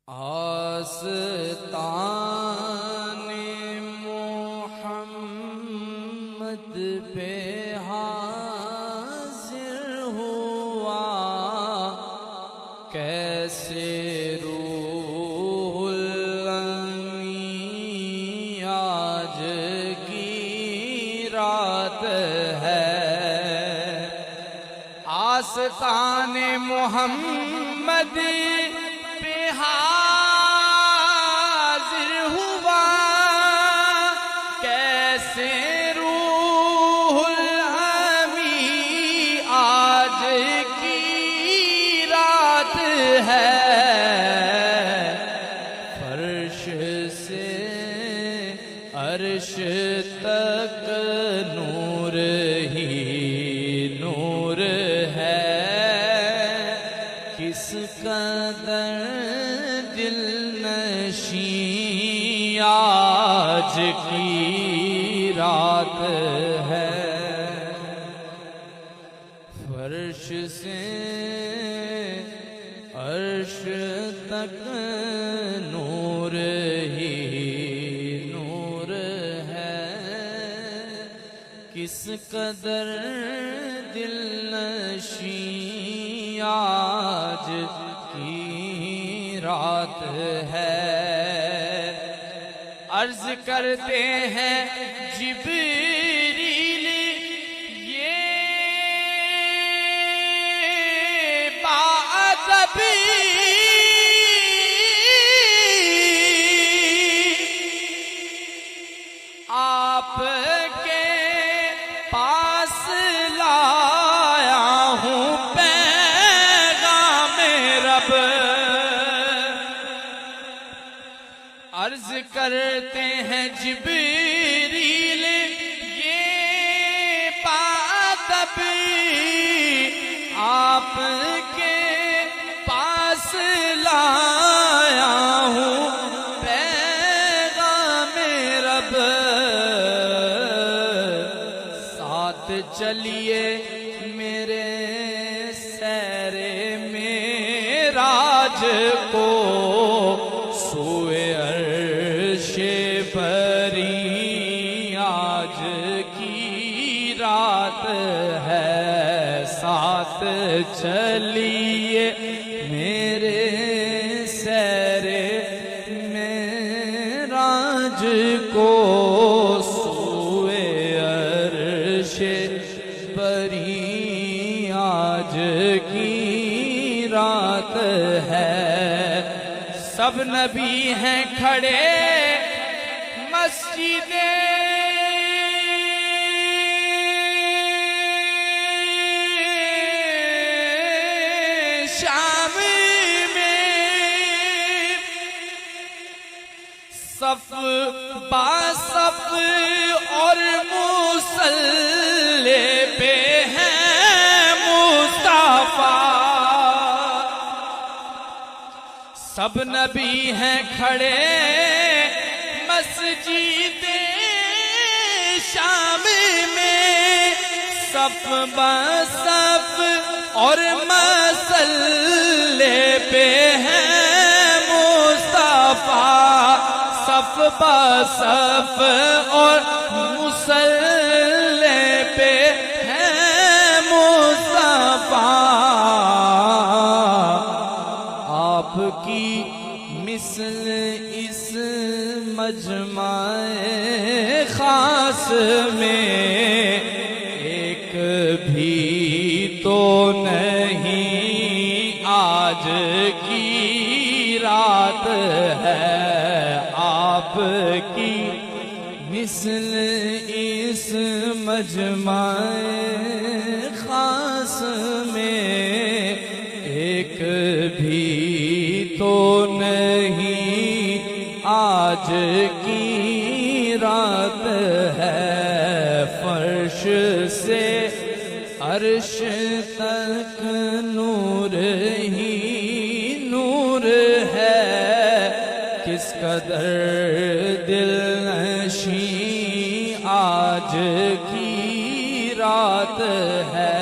آستان محمد پہ حاضر ہوا، کیسے روح الامین آج کی رات ہے۔ آستان محمد پہ حاضر ہوا، کیسے روح الامین آج کی رات ہے۔ فرش سے عرش تک نور ہی نور ہے، کس قدر دل نشین آج کی رات ہے۔ فرش سے عرش تک نور ہی نور ہے، کس قدر دل نشین آج کی رات ہے۔ عرض کرتے ہیں جبریل یہ باادبی، آپ کے پاس لایا ہوں پیغام رب۔ عرض کرتے ہیں جبریل یہ باادبی، آپ کے پاس لایا ہوں پیغام رب۔ ساتھ چلیے میرے سیر معراج کو، سوئے عرش بری آج کی رات ہے۔ ساتھ چلیے میرے سیر معراج کو، سوئے عرش بری آج کی رات ہے۔ سب نبی ہیں کھڑے مسجد شام میں، صف با صف اور مصلی پہ ہیں مصطفیٰ۔ سب نبی ہیں کھڑے مسجد شام میں، صف با صف اور مصلی پہ ہیں مصطفیٰ۔ صف با صف اور مصلی پہ ہیں مصطفیٰ۔ آپ کی مثل اس مجمع خاص میں ایک بھی تو نہیں آج کی رات ہے۔ آپ کی مثل اس مجمع خاص میں ایک بھی تو نہیں آج کی رات ہے۔ فرش سے عرش تک نور ہی نور ہے، کس قدر دل نشین آج کی رات ہے۔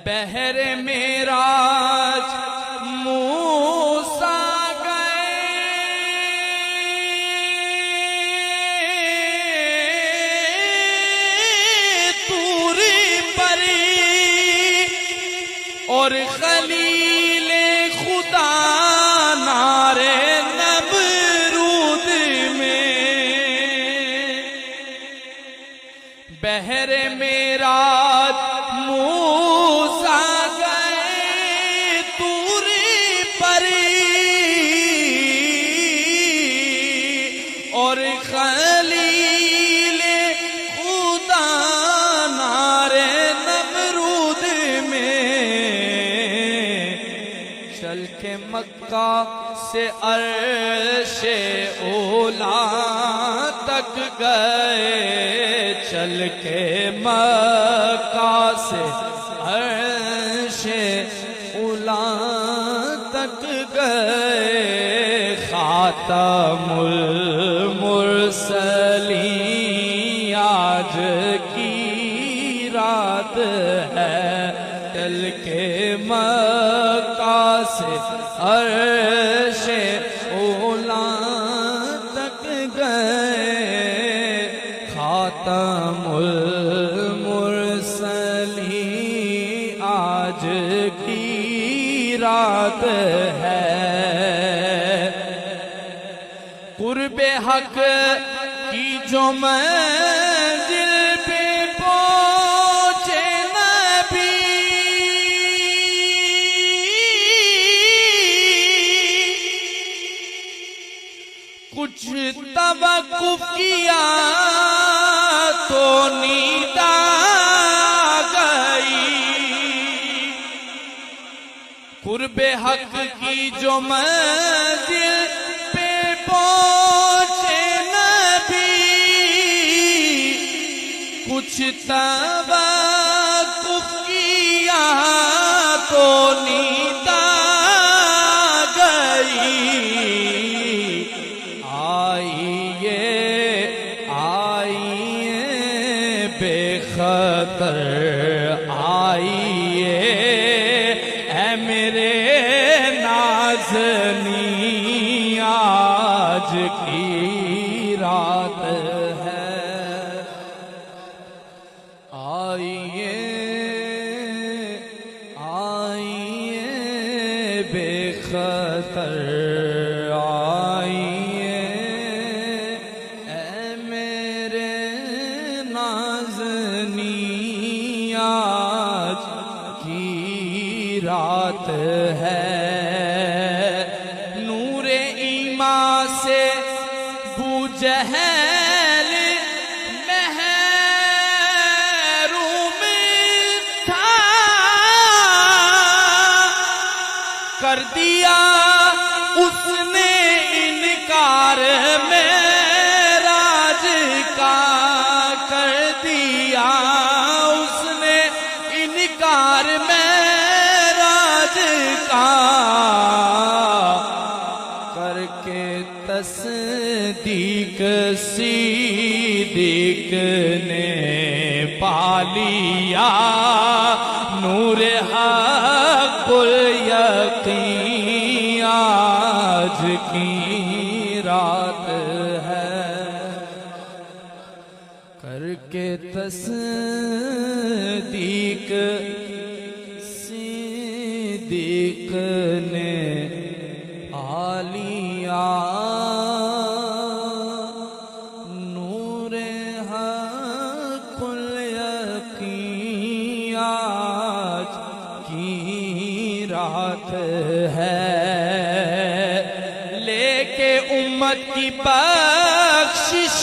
بحر معراج منہ خلیل خدا نارے نمرود میں بحر معراج موسیٰ گئے طور پر اور خلیل خدا نارے نمرود میں چل کے مکہ سے عرش اولا تک گئے چل کے مکہ سے عرش اولا تک گئے خاتم المرسلین آج کی رات ہے چل کے مکہ سے عرش اولا تک گئے خاتم المرسلین آج کی رات ہے قرب حق کی جو منزل پہ پہنچے نبی کچھ توقف کیا تو نیند آ گئی قرب حق کی جو منزل پہ پہنچے نبی کچھ توقف کیا تو نیند آ گئی بے خطر آئیے اے میرے نازنین آج کی رات ہے آئیے آئیے بے خطر رات ہے نور ایمان سے بو جہل محروم تھا کر دیا اس نے انکار معراج کا کر دیا اس نے انکار کر کے تصدیق صدیق نے پالیا نور حق الیقین آج کی رات ہے کر کے تصدیق صدیق نے آلیا نور حق الیقین آج کی رات ہے لے کے امت کی بخشش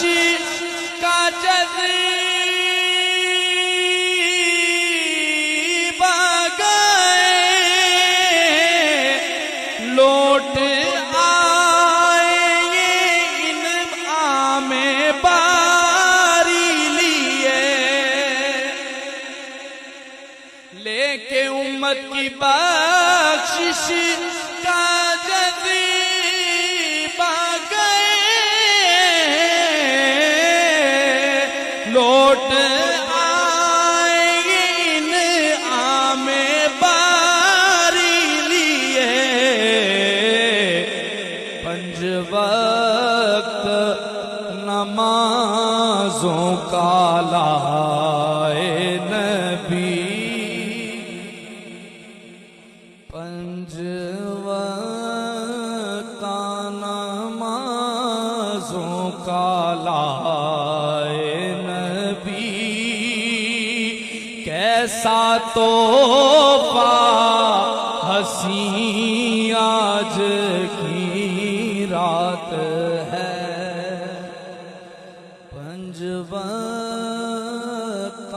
کا جذبہ لوٹ آئیں گے انعام باری لیے لے کے امت کی بخشش کا جذبہ گئے پنج وقت نمازوں کا لائے نبی، کیسا تحفہ حسین آج کی رات ہے۔ پنج وقت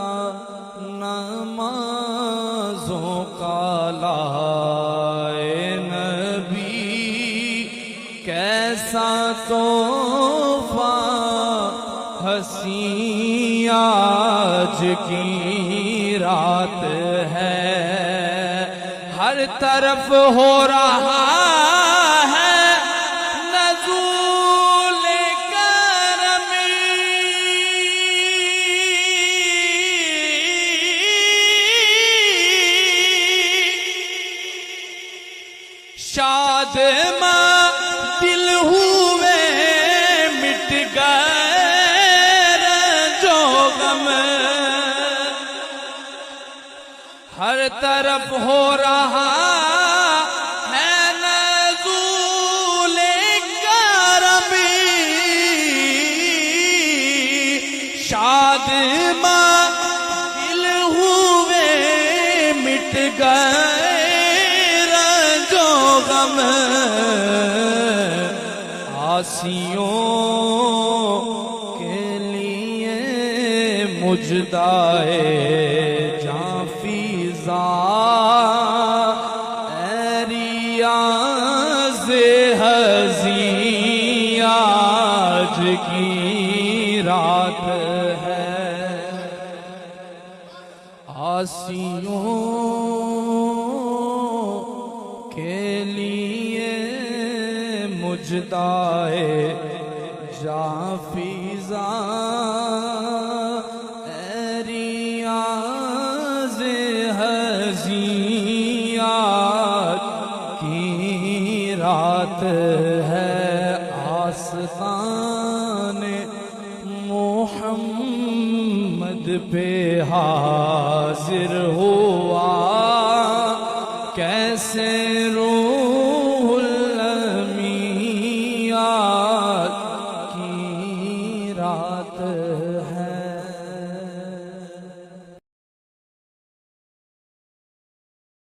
نمازوں کا لائے نبی، کیسا تحفہ حسین آج کی رات ہے۔ ہر طرف ہو رہا ہے نزول کرم، شادماں دل ہوئے مٹ گئے رنج و غم، ہر طرف ہو رہا ہے نزول کرم، شادماں دل ہوئے مٹ گئے رنج و غم، عاصیوں کے لیے مجدائے جاں فیضا، اے ریاض حزین آج کی رات ہے۔ عاصیوں کے لیے مجدائے جاں فیضا، اے ریاض حزین آج کی رات ہے۔ آستان محمد پہ حاضر ہوا، کیسے رو